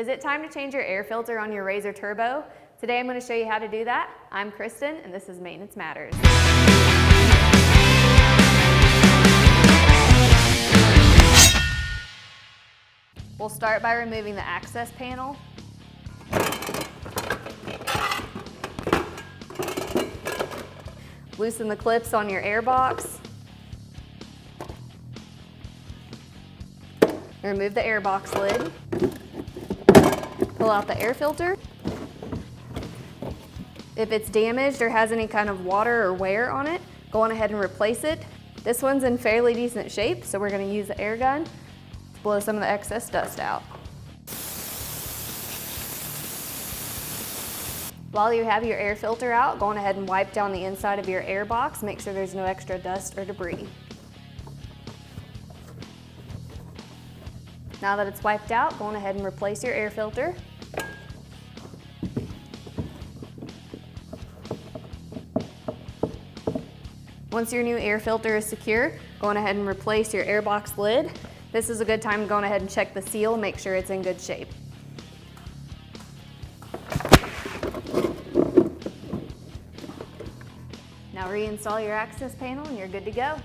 Is it time to change your air filter on your RZR Turbo? Today I'm going to show you how to do that. I'm Kristen and this is Maintenance Matters. We'll start by removing the access panel. Loosen the clips on your airbox. Remove the airbox lid. Pull out the air filter. If it's damaged or has any kind of water or wear on it, go on ahead and replace it. This one's in fairly decent shape, so we're going to use the air gun to blow some of the excess dust out. While you have your air filter out, go on ahead and wipe down the inside of your air box. Make sure there's no extra dust or debris. Now that it's wiped out, go on ahead and replace your air filter. Once your new air filter is secure, go on ahead and replace your airbox lid. This is a good time to go on ahead and check the seal, make sure it's in good shape. Now reinstall your access panel and you're good to go.